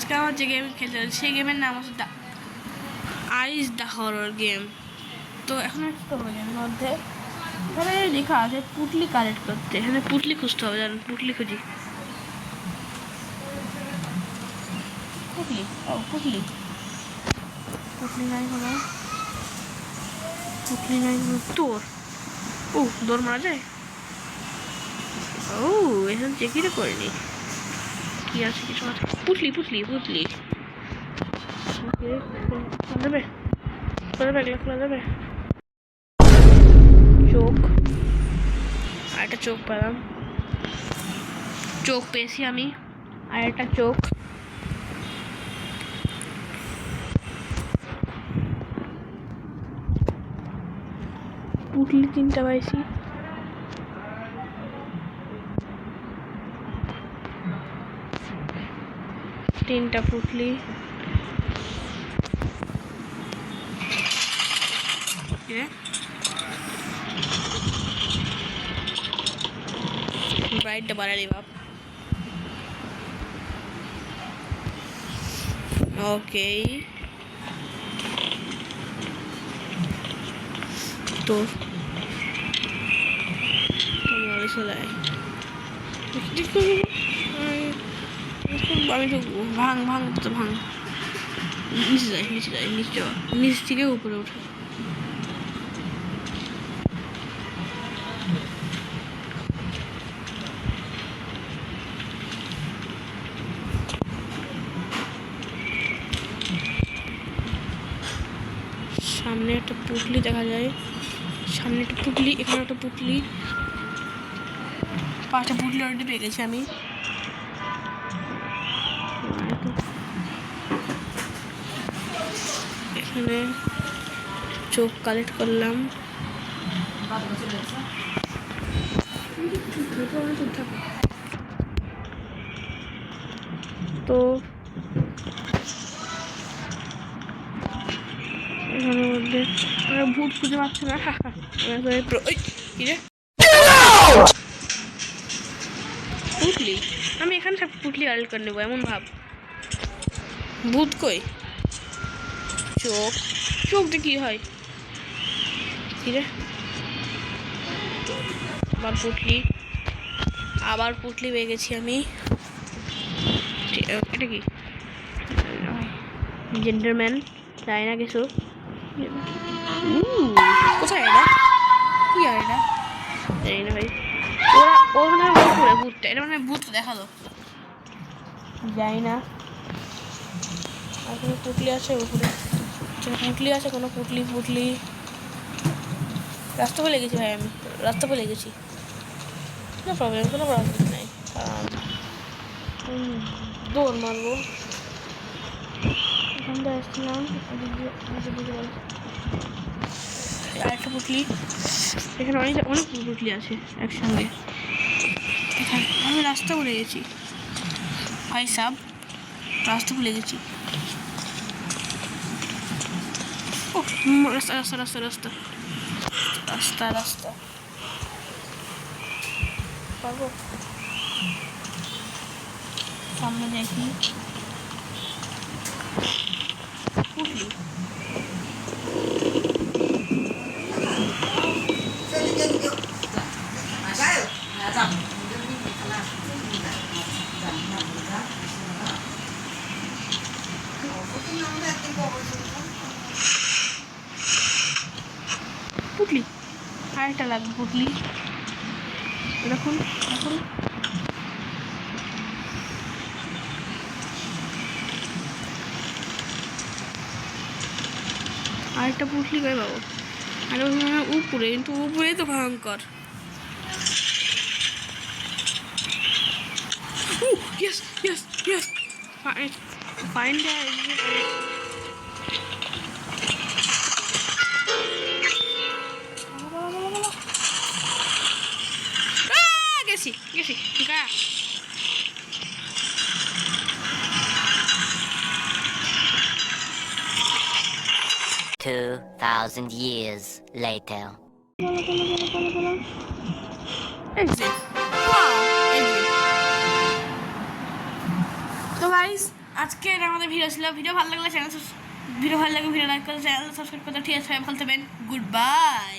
আজকে আমার যে গেম খেলতে হচ্ছে সেই গেমের নাম হচ্ছে আইস দ্য হরর গেম। তো এখন কি করবো গেমের মধ্যে এখানে লেখা আছে পুটলি কালেক্ট করতে, এখানে পুটলি খুঁজতে হবে। জানেন পুটলি খুঁজি, পুটলি পুটলি পুটলি নাই হলো, পুটলি নাই তোর। ও দৌড় মারা যায়। ও এখন চেকিটা করিনি কি আছে, কিছু আছে। পুটলি পুটলি পুটলি খোলা যাবে, খোলা যাবে, খোলা যাবে। চোখ, আর একটা চোখ পেলাম, চোখ পেয়েছি আমি, আর একটা চোখ। পুটলি 3টা পাইছি। তিনটা পুটলি, ব্রাইটটা বাড়ালি বাপ। ওকে তো চলে আমি তো ভাঙ ভাঙ তো ভাঙ, নিচে যাই নিচে যাই নিচে, নিচ থেকে উপরে ওঠে। সামনে একটা পুটলি দেখা যায়, সামনে একটা পুটলি, এখানে একটা পুটলি, 5টা পুটলি অলরেডি পেয়ে গেছি আমি। এখানে চোখ কালেক্ট করলাম। তো এখানের মধ্যে ভূত খুঁজে পাচ্ছে না। পুটলি আমি এখানে সব পুটলি কালেক্ট করে নেবো এমন ভাব। ভূত কই? চোখ, চোখ দিয়ে কি হয়? কি রে, আবার পুটলি, আবার পুটলি পেয়ে গেছি আমি। এটা কি? জেন্টারম্যান তাই না কিছু। কোথায় এটা? কি আর এটা জানি না ভাই। ওরা ওর মানে উপরে ভূতটা, এটা মানে ভূত দেখালো যাই না। আর কোনো পুটলি আছে উপরে? পুটলি আছে কোনো? পুটলি পুটলি রাস্তা পেয়ে গেছি ভাই, আমি রাস্তা পেয়ে গেছি। কোনো প্রবলেম, কোনো প্রবলেম নাই। দৌড় মারবো এখান থেকে আসছিলাম। আরেকটা পুটলি, এখানে অনেক অনেক পুটলি আছে একসঙ্গে। এখানে আমি রাস্তা ভুলে গেছি ভাই সাব, রাস্তা ভুলে গেছি। ও রাস্তা রাস্তা রাস্তা রাস্তা রাস্তা রাস্তা পারবো। সামনে দেখি পুটলি, পুটলি আরেকটা লাগবে পুটলি। দেখুন দেখুন আরেকটা পুটলি কই পাবো? আরে উপরে, কিন্তু উপরেই তো ভয়ঙ্কর। Yes, yes, yes. Find that. গেছি গেছি গা। 2,000 years later. Exit. Wow, exit. তো গাইস আজকে আমাদের ভিডিও ছিল। ভিডিও ভালো লাগলে ভিডিও লাইক করে চ্যানেল সাবস্ক্রাইব করতে। ঠিক আছে, ভালো থাকবেন। Good bye.